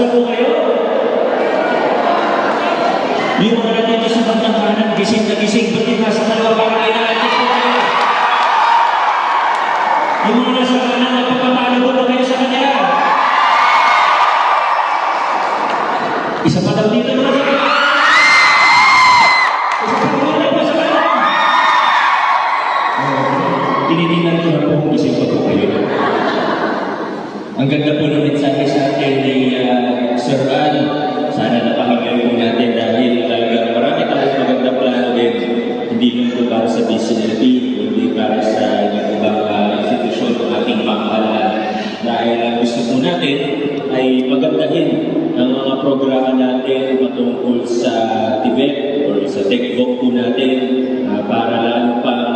Kamusta po kayo? Yung mga natin sa bandang kanan, gising na gising, ba't yung nasa dalawa para kayo na-atis po kayo? Yung mga nasa kanan, nagpapatalo po na kayo sa kanila. Isa pa daw dito mga sa kanan. Isa pa daw dito sa kanan. Tinitingnan ko na po kung gising pa po kayo. Ang ganda po ng mensahe sa atin ni Sir Al. Sana napakinggan po natin dahil marami tayong magandang plano din. Hindi lang po para sa BCLP, hindi para sa ibang institusyon ng ating pamahalaan. Dahil ang gusto po natin ay pagandahin ang mga programa natin patungkol sa TVET or sa TechVoc po natin para lalo pang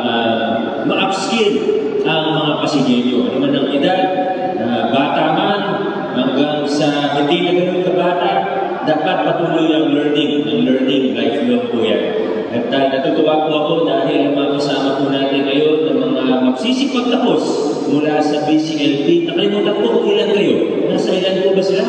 ma-upskill ang mga Pasigueño. Ano man ang edad, bata man, hanggang sa hindi na ganun kabata, dapat patuloy ang learning. Ang learning, lifelong po yan. At natutuwa po ako dahil makasama po natin ngayon ng mga magsisipagtapos mula sa BCLP. Nakalimutan po kung ilan kayo. Nasa ilan po ba sila?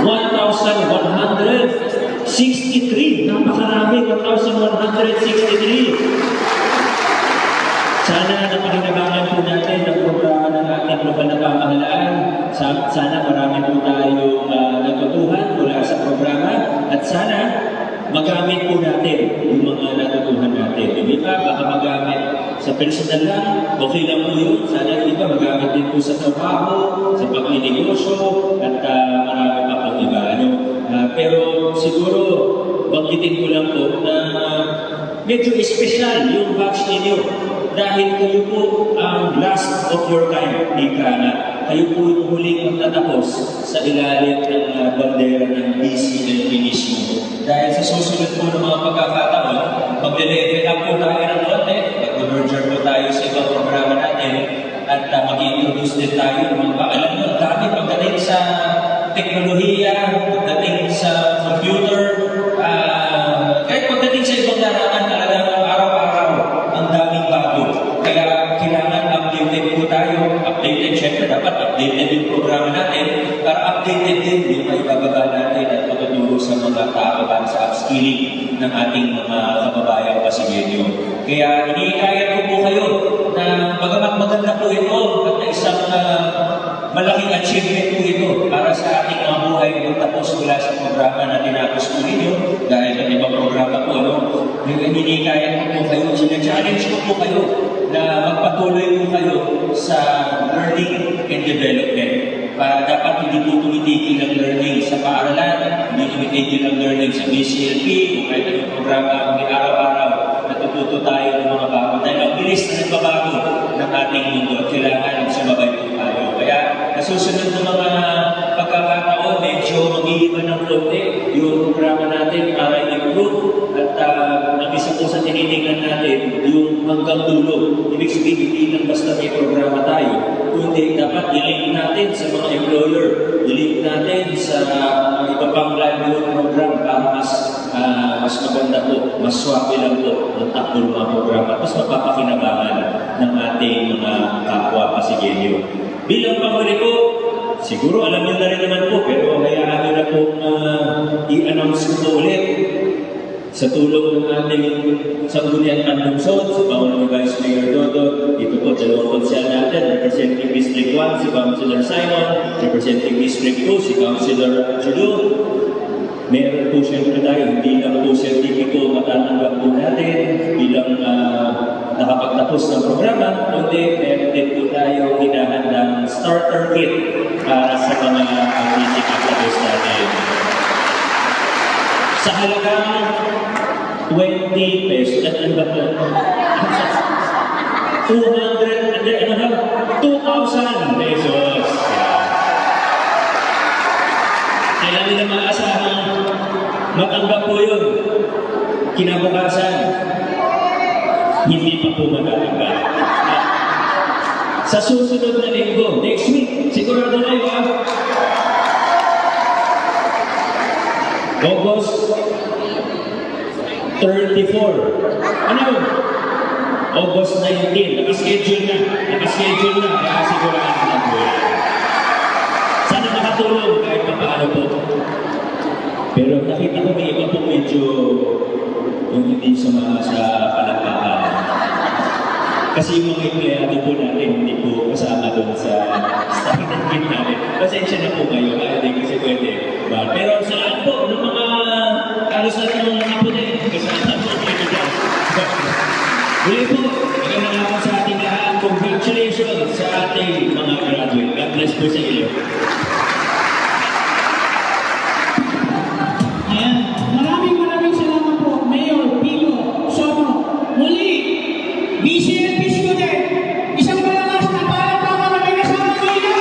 1,163. Napakarami, 1,163. Sana napakinabangan po natin ang programa ng ating lokal na pamahalaan. Sana marami po tayong natutuhan mula sa programa at sana magamit po natin yung mga natutuhan natin. Yung iba, baka magamit sa personal lang, okay lang po yun. Sana yung iba magamit din po sa trabaho, sa pagninegosyo, at marami pa pong iba. Pero siguro, banggitin ko lang po na medyo espesyal yung batch ninyo. Dahil kayo po ang last of your kind, ika na. Kayo po yung huling magtatapos sa ilalim ng bandera ng BCLP mismo. Dahil sa susunod po ng mga pagkakataon, magle-level up po tayo ng konti, mag-merger po tayo sa ibang programa natin, at mag-introduce din tayo ng mga alam mo, dami pagdating sa teknolohiya, pagdating sa computer, kahit pagdating sa ibang larangan, talagang araw-araw ang daming bago. Kaya kailangan updated po tayo. Updated, syempre dapat updated yung programa natin para updated din yung maibababa natin at matutulong sa mga tao para sa upskilling ng ating mga kababayang Pasigueño. Kaya iniikayat ko po kayo na bagamat maganda po ito at na isang malaking achievement po ito para sa ating mga buhay na tapos mula sa programa na tinapos po ninyo dahil ang ibang programa po, iniikayat ko po kayo, challenge ko po kayo na magpatuloy po kayo sa learning and development. Para dapat hindi po tumitigil ang learning sa paaralan, hindi tumitigil ang learning sa BCLP, kung kahit anong programa kami araw-araw, natututo tayo ng mga bago. Dahil ang bilis na nagbabago ng ating mundo at kailangan sumabay po tayo. Kaya nasusunod ng mga pagkakataon, medyo mag-iiba ng konti yung programa natin para i-improve at ang isa po sa tinitingnan natin yung hanggang dulo. Ibig sabihin, hindi lang basta may programa tayo, kundi dapat i-link natin sa mga employer, i-link natin sa iba pang livelihood program para mas maganda po, mas swabe lang po ang takbo ng mga programa, mas mapapakinabangan ng ating mga kapwa Pasigueño. Bilang panghuli po, siguro alam niyo na rin naman po, pero hayaan niyo na pong i-announce ko po ulit sa tulong ng ating Sangguniang Tanlungsod, sa Pangulo ni Vice Mayor Dodo. Ito po, dalawang konsyal natin, Representing District 1, si Councilor Simon, Representing District 2, si Councilor Chulo. Meron po siyempre tayo, hindi lang po sertipiko matatanggap po natin bilang nakapagtapos ng programa, kundi meron din po tayo hinahandang starter kit para sa mga magsisikapagos natin. Sa halagang 20 pesos, at ano ba po? 2,000 pesos. Kailan nila maasahang matanggap po yun. Kinabukasan, hindi pa po magatanggap. Sa susunod na linggo, next week, sigurado na yun, August 34. Ano? August 19. Nakaschedule na. Kaya sigurado na po. Sana makatulong kahit pa paano po. Pero nakita ko may iba po medyo yung hindi sumama sa palakpakan. Kasi yung mga empleyado po natin hindi po kasama doon sa starting gate namin. Pasensya na po kayo, hindi kasi pwede. Pero sa lahat po, ng mga halos na ng mga po din, kasama po kayo dyan. Muli po, magandang hapon sa ating lahat. Congratulations sa ating mga graduate. God bless po sa inyo. Ayan. Maraming salamat po, Mayor Pino Soto. Muli, BCLP student, isang malakas na palakpakan na may kasama ninyo.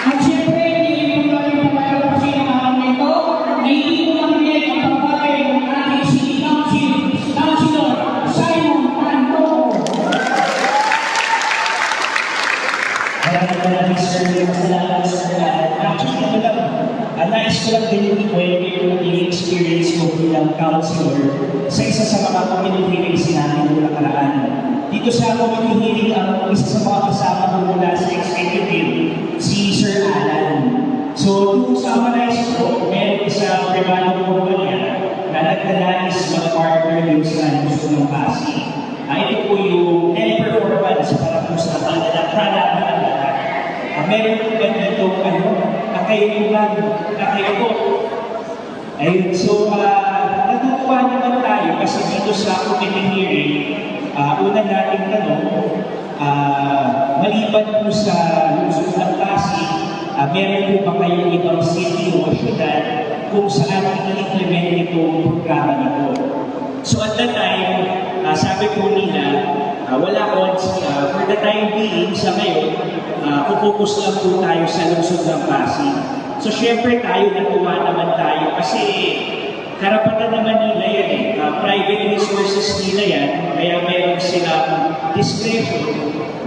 At siyempre, hindi po natin papayalapasin ang araw na ito na hindi po nakinig ang pagpapay ng ating City Councilor, Simon Panto. Maraming salamat sir. Actually, ito lang, nais ko lang din yung ikwento yung naging experience ko bilang counselor sa isa sa mga community hearings namin noong nakaraan. Dito sa community hearing, ang isa sa mga kasama ko mula sa executive, si Sir Alan. So, nung summarize ko, meron isang privado kumpanya na nagdanais mag-partner yung sa gusto ng Pasig. Ito po yung teleperformance para po sa product na meron po ganitong kakayunan, kakayuko. Ayun, so natutuwa naman tayo kasi dito sa committee hearing, una nating tanong, maliban po sa lungsod ng Pasig, meron po ba kayong ibang city o syudad kung saan i-implement itong programa nito? So at that time, sabi po nila, wala ko, for the time being, sa ngayon, kupokus lang po tayo sa lungsod ng Pasig. So syempre tayo, natuwa naman tayo kasi karapatan naman nila yan eh. Private resources nila yan, kaya mayroon silang discretion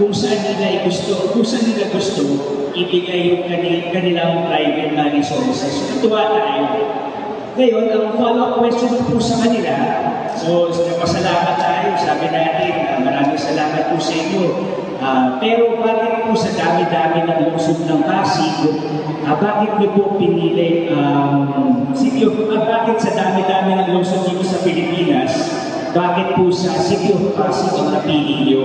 kung saan nila gusto ibigay yung kanilang private na resources. So natuwa tayo. Ngayon, ang follow-up question po sa kanila, so pasalamat tayo, sabi natin, maraming salamat po sa inyo. Pero bakit po sa dami-dami ng lungsod ng Pasig, bakit niyo po pinili, bakit sa dami-dami ng lungsod dito sa Pilipinas, bakit po sa City of Pasig ang napili niyo?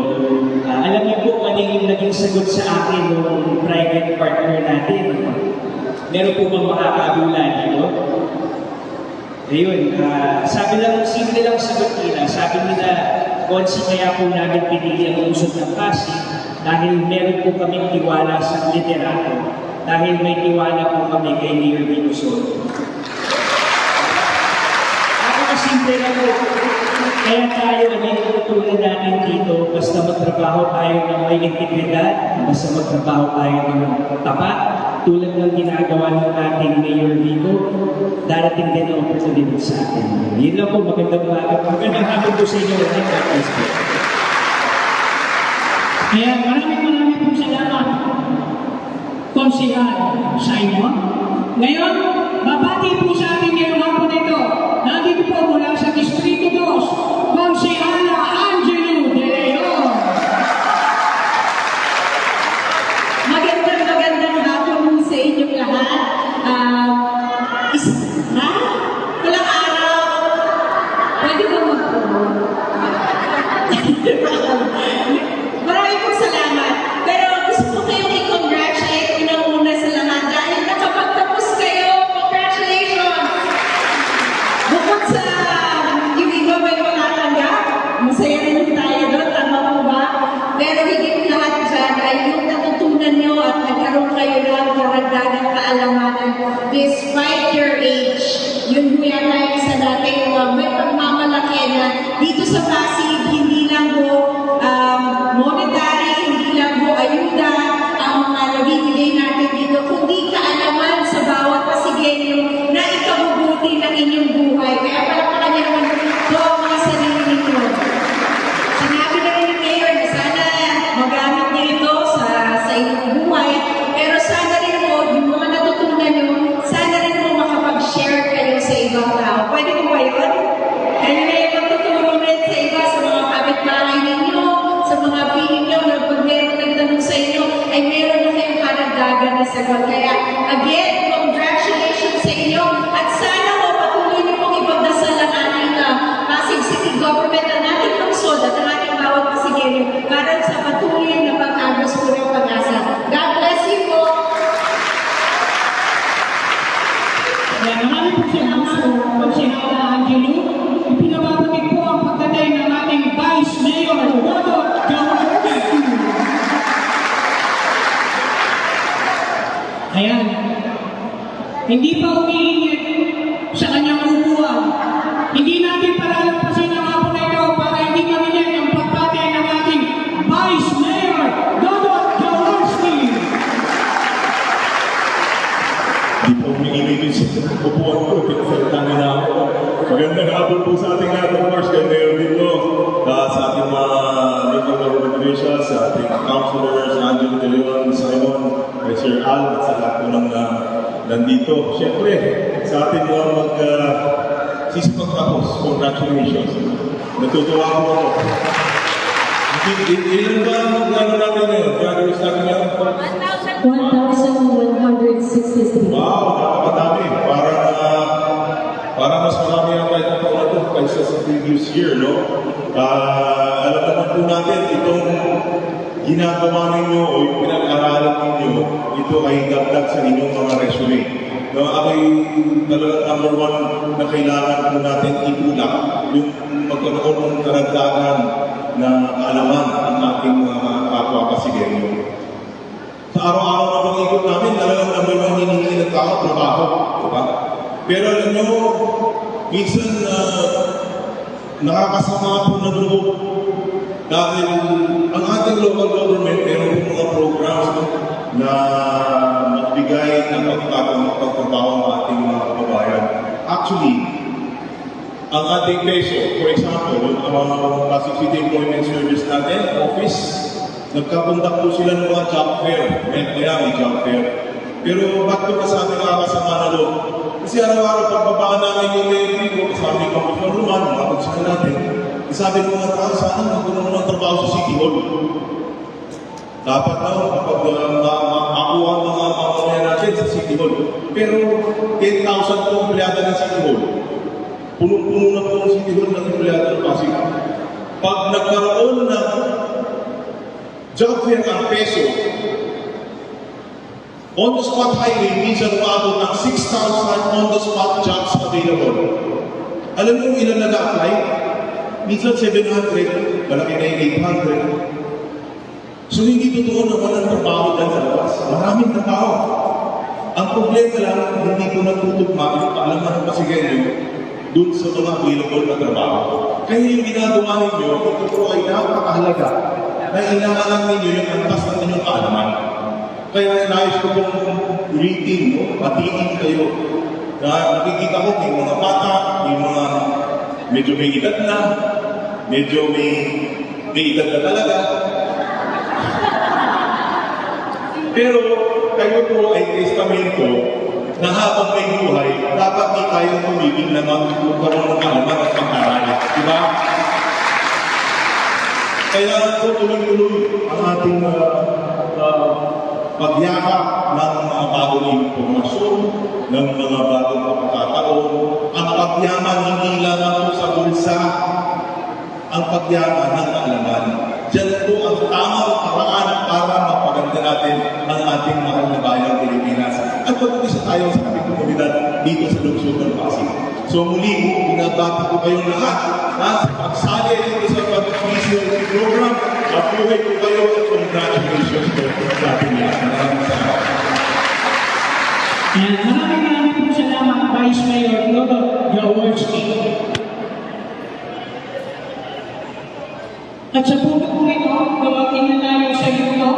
Alam niyo po ano yung naging sagot sa akin ng private partner natin? Meron po bang makakagulan dito? Ayun, sabi lang, simple lang sagot nila. Sabi nila, Konsi, kaya po namin pinili ang lungsod ng Pasig dahil meron po kaming tiwala sa liderato, dahil may tiwala po kami kay Mayor Pino Soto. Ako na simple lang po. Kaya tayo, ano yung tutunan natin dito, basta magtrabaho tayo ng may integridad, basta magtrabaho tayo ng tapat, tulad ng ginagawa ng ating Mayor Vico, darating din ang opportunity sa atin. Yun lang po, magandang hapon po sa inyo. Kaya maraming pong salamat, Konsehal Simon. Ngayon, babati po sa ating ngayong hapon ito. Nandito po mula sa Distrito 2, Konsehala Angelo De Leon. Magandang hapon po sa inyong lahat. Walang araw. Pwede ba mag-promote? Maraming pong salamat. Pero gusto ko kayong i-congratulate unang-una sa lahat dahil nakapagtapos kayo. Congratulations! Bukod sa yung iba may makatanggap, masaya rin tayo doon, tama po ba? Pero higit lahat dyan ay yung natutunan nyo at nagkaroon kayo ng karagdagang kaalamanan despite your age. Yun po yan tayo sa dating may pagmamalaki na dito sa Pasig, hindi lang po monetary, hindi lang po ayuda ang mga nabibigay natin dito, kundi kaalaman sa bawat Pasigenyo na ikabubuti ng inyong buhay. Kaya palakpakan niya naman po ang mga sarili ninyo. Sinabi na rin ng Mayor na sana magamit niyo ito sa inyong buhay, pero sana rin po, yung mga natutunan niyo, sana rin po makapag-share kayo sa ibang tao. Pwede po ba yun? Kayo na yung magtutulong rin sa iba. hindi pa umiingit sa kanyang upuan. Hindi natin palalampasin ang hapon na ito para hindi marinig ang pagbati ng ating Vice Mayor Dodot Jaworski. Di po umiingit sa upuan ko, pinagsalita na ako. Magandang hapon po sa ating lahat, of course, kay Mayor dito, sa ating mga local government officials, sa ating councilors, Angelo De Leon, Simon, kay Sir Al, at sa lahat po ng nandito. Siyempre, sa ating mga sisipagtapos, congratulations. Natutuwa po ako. Ilan ba ang ano natin ngayon? Graduates natin ngayon? 1,163. Wow, napakadami. Para mas marami ang kahit na taon na ito kaysa sa previous year, no? Alam naman po natin, itong ginagawa ninyo o yung pinag-aralan ninyo, ito ay dagdag sa inyong mga resume. No, ako'y talagang number one na kailangan po natin itulak yung magkaroon ng karagdagan na kaalaman ang ating mga kapwa-Pasigenyo. Sa araw-araw na pag-ikot namin, talagang number one hinihingi ng tao, trabaho. Diba? Pero alam nyo, minsan nakakasama po ng loob dahil ang ating local government, meron po mga programs na magbigay ng pagtrabaho ng ating mga kababayan. Actually, ang ating peso, for example, ang mga Pasig City Employment Service natin, office, nagkapundak po sila ng mga job fair. May job fair. Pero ba't ko sa ating nakakasama na loob? Kasi araw-araw pagbabaan namin yung levy ko, kasama yung Commission Roman, mga pagsaka natin, sabi ng mga tao, sana magkaroon ng trabaho sa City Hall. Dapat na kapag makuha ang mga mamamayan natin sa City Hall. Pero 10,000 po empleyado ng City Hall. Punong-puno na po ang City Hall ng empleyado ng Pasig. Pag nagkaroon ng job fair ang peso, on-the-spot hiring, minsan maabot ng 6,000 on-the-spot jobs available. Alam mo ilan nag-apply? Minsan 700, malaki na yung 800. So hindi totoo na walang trabaho dyan sa labas. Maraming trabaho. Ang problema lang, hindi ko natutugma yung kaalaman ng Pasigenyo dun sa mga available na trabaho. Kaya yung ginagawa ninyo, ito ay napakahalaga na inaalam ninyo yung antas ng inyong kaalaman. Kaya nais ko pong ulitin, no? Patingin kayo. Na nakikita ko may mga bata, may mga medyo may edad na, medyo may edad na talaga. Pero kayo po ay testamento na habang may buhay, dapat di tayo tumigil na magkaroon ng kaalaman at pag-aral. Diba? Kaya po tuloy-tuloy ang ating pagyakap ng mga bagong impormasyon, ng mga bagong pagkakataon. Ang pagyaman hindi lamang po sa bulsa, ang pagyaman ng kaalaman. Diyan po ang tamang paraan para mapaganda natin ang ating mahal na bayang Pilipinas. At pag-isa tayo sa ating komunidad dito sa lungsod ng Pasig. So muli po, binabati ko kayong lahat sa pagsali dito sa pag-visual program. Mabuhay po kayo at congratulations po sa ating lahat. Maraming salamat. Maraming po salamat, Vice Mayor Dodot Jaworski. At sa punto po ito, gawain na tayo sa ito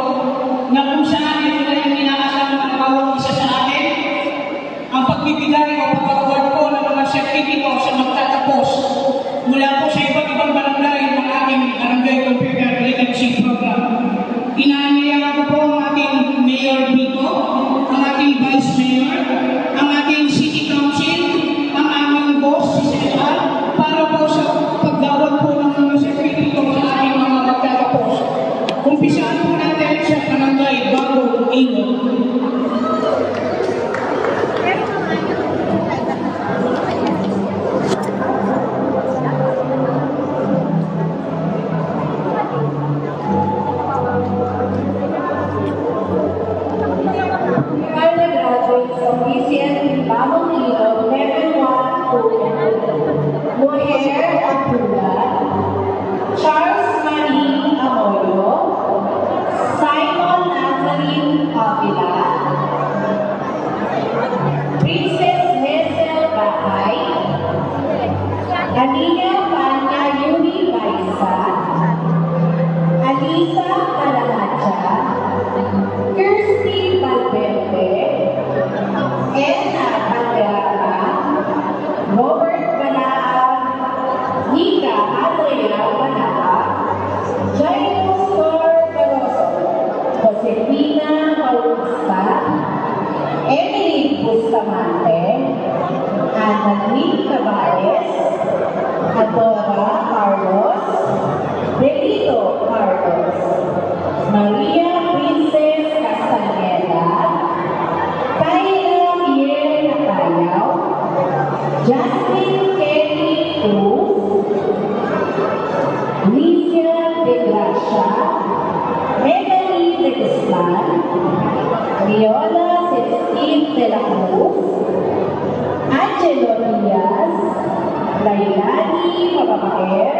na kung saan ito na yung inaasahan ng bawat isa sa atin, ang pagbibigay o pag-award po ng mga sertipiko sa magtatapos mula po sa iba't ibang barangay ng ating Barangay Computer Literacy Program. Inaanyayahan ko po ang ating Mayor dito, ang ating Vice Mayor, ang ating City Council, ang aming boss, si Sir, para po sa pag-award po ng mga sertipiko sa ating mga magtatapos. Umpisaan po natin sa Barangay Bagong Ilog. Bustamante, Annalyn Cabares, Adora Carlos, Delito Carlos, Maria Princess Castaneda, Tyra Pierre Nakayaw, Justin Kelly Cruz, Licia de Gracia, Melanie de Guzman, Viola Celestin de la Cruz, Angelo Diaz, Lailani Papapaker,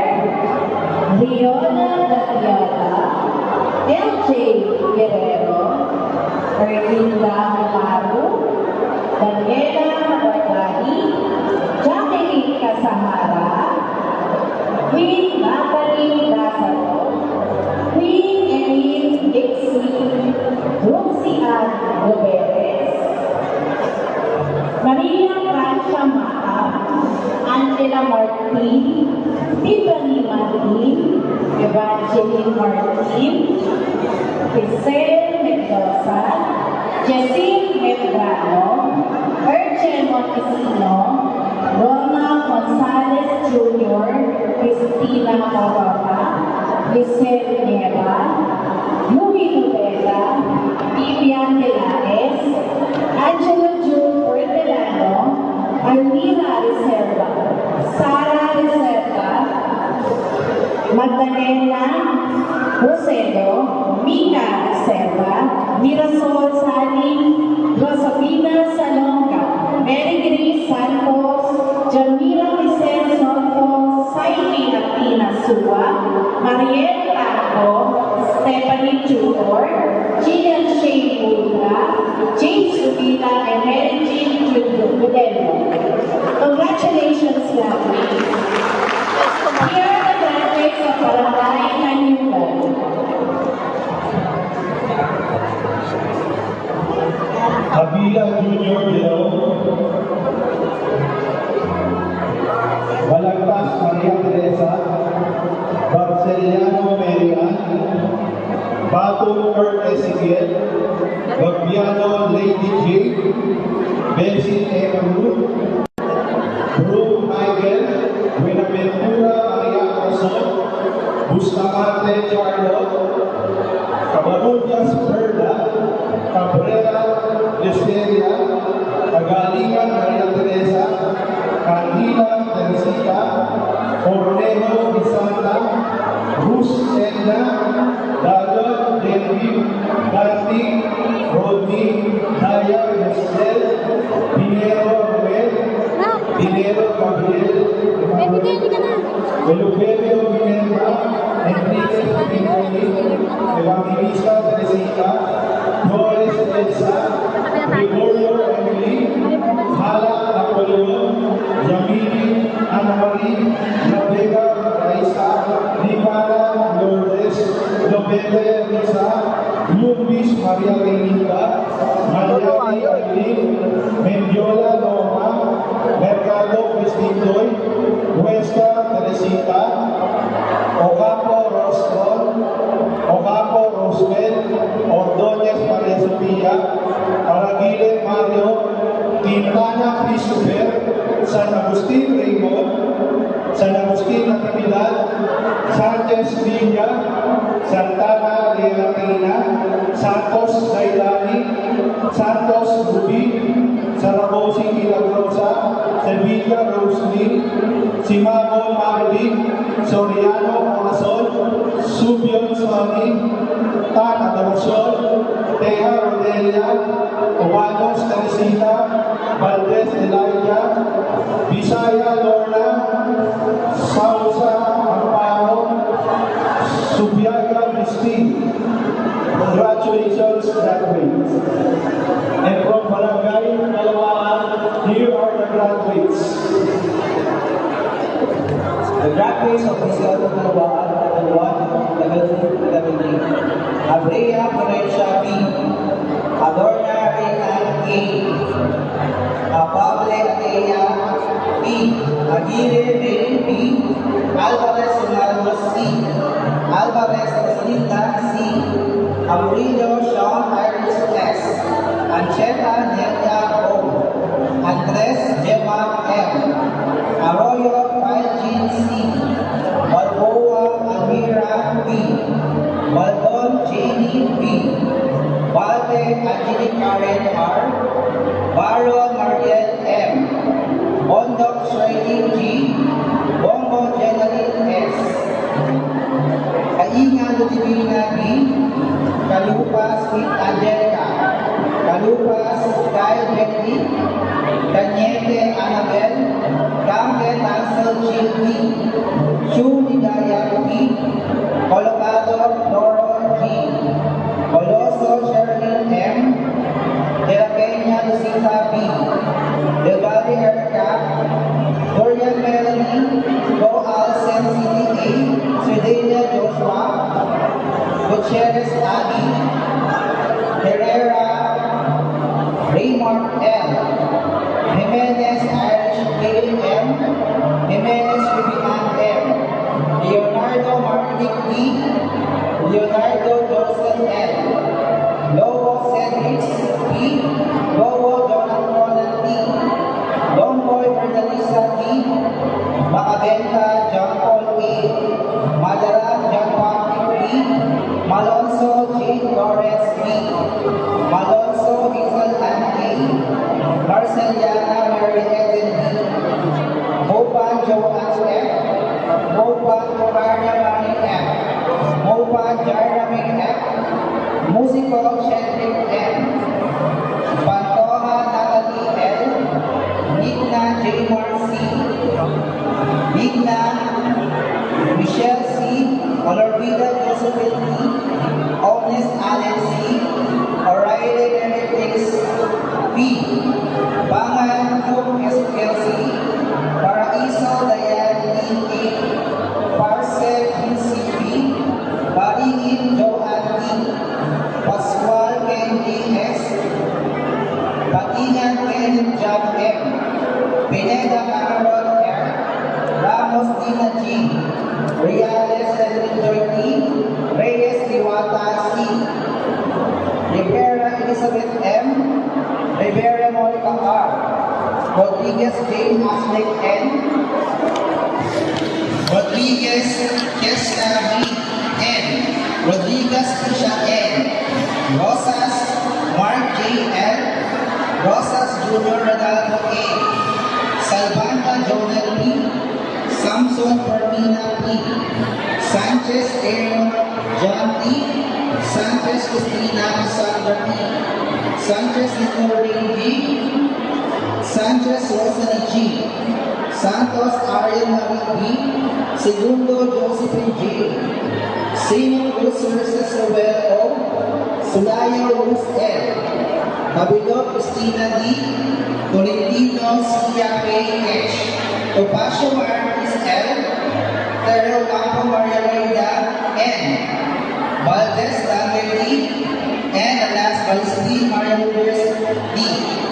Riona Gatiata, LJ Guerrero, Erlinda Maru, Daniela Mabatani, Jacqueline Casamara, Queen Natalie Lazaro, Queen Emil Dixie, Roxy Ann Robertes, Maria Francia Maa, Angela Martin, Tiffany Martin, Evangeline Martin, Giselle Mendoza, Jessie Medrano, Erchen Montesino, Ronald Gonzalez Jr., Cristina Morota, Giselle Nieva, Louis Nubela, Vivian Telares, Angelo June Portelano, Almira Reserva, Sara Reserva, Magdalena Rosedo, Mina Reserva, Mirasol Sali, Rosabina Salonga, Mary Grace Santos, Jamila Vicente Soto, Saimi Latina Sua, Mariel Paco, Stephanie Tudor, Gillian Shane Ultra, James Ubita, and Mary Jean Gudelmo. Congratulations, graduates! Here are the graduates of Barangay Nanyugan. Kabila Junior Gilao, Balagtas Maria Teresa, Barceliano Marian, Bato Kurt Ezekiel, Bagbiano Lady J, Benson Emma Ruth, Bro Michael, Buenaventura Maria Corazon, Bustamante Charlotte, Cabarullas Perla, Cabrera Yesteria, Kagalingan Maria Teresa, Candila Teresita, Cornejo Visanta, Rus Edna, Dagot David, Dati, Rodney, Daya Yesel, Pinero Ruel, Pinero Gabriel, Eluberio Minerva, Enrique Pinelli, Evangelista Teresita, Flores Elsa, Gregorio Emily, Hala Napoleon, Yamini Ana Marie, La Vega Raisa, Nivana Lourdes, Lopete Risa, Luis Maria Reynita, Mariani Aileen, Mendiola Norma, Mercado Vestitoy, Huesca Teresita, Ocapo Rostron, Ocapo Rosbel, Ordóñez María Sofía, Araguile Mario, Quintana Christopher, San Agustín Raymond, San Agustín Natividad, Sánchez Villa, Santana Leatina, Santos Dailani, Santos Rubí, Zaragoza Milagrosa, Sevilla Roslin, Simamo Marvin, Soriano Corazon, Subion Swami, Tan Adoracion, Tea Rodelia, Obanos Teresita, Valdez Elijah, Bisaya Lorna, Sausa Amparo, Subiaga Christine. Congratulations, graduates. And from Barangay Dalawaan, here are the graduates. The graduates of Rizal Dalawaan, Level 1, Level 2, Level 3. Abrea Porencia B. Adorna Reyna A. Pable Atea B. Aguirre Ray B. Alvarez Leonardo C. Alvarez Rosalinda C. Amurillo Sean Iris S. Ancheta Nelia O. Baldon J.D. B. Balde Angelic Karen R. Baron Mariel M. Bondok Shirley G. Bongo Jenaline S. Kainga Ludivina B. Kalupas with Angelica. Kalupas Kyle Benny. Kanyete Annabel. Kambe Tansel Jill B. Chu Ligaya B. Colocado Doro G. Coloso Sherilyn M. De la Peña Lucita B. Del Valle Erica. Dorian Melanie. Go Alcen CTA. Sedelia Joshua. Gutierrez Adi. Herrera. Raymond L. Jimenez Irish Gail M. Jimenez Vivian M. Leonardo Martic D. Leonardo Joseph L. Lobo Cedric P. Lobo Jonathan Ronan D. Longboy Bernalisa D. Macabenta John Paul A. Madaran John Patrick B. Malonzo J. Lawrence B. Malonzo Hazel Ann A. Marceliana Mary Eden B. Mopan Joanne F. Mopan Corona Mani F. Mopan Jeremy F. Musical Cedric M. Pantoja Natalie L. Nigna J. Marcy. Nigna Michelle C. Olorvida Josephine D. Omnis Allen C. O'Reilly Benedicts B. Bangan Cook Esquiel C. Paraiso Diane D. A. Parcel Quincy B. Baringin Joanne D. Pascual Ken D. S. Patingan Kenneth John M. Pineda Cameron R. Ramos Dina G. Reales Cedric Joy D. Reyes Diwata C. Rivera Elizabeth M. Rivera Monica R. Rodriguez Jane Asnick N. Rodriguez Kesta B. N. Rodriguez Tisha N. Rosas Mark J. L. Rosas Jr. Rodaldo A. Salvanta Jonel P. Samson Fermina P. Sanchez Aaron John T. Sanchez Cristina Sandra P. Sanchez Nicole B. Sanchez Rosalie G. Santos Ariel Marie B. Segundo Josephine J. Senior Good Services Roel O. Sulayo Ruth L. Cabello Cristina D. Tolentino Sia K. H. Topacio Marquez L. Terrell Campo Maria Reyda N. Valdez Daniel D. And the last Valisty Maria Lourdes D.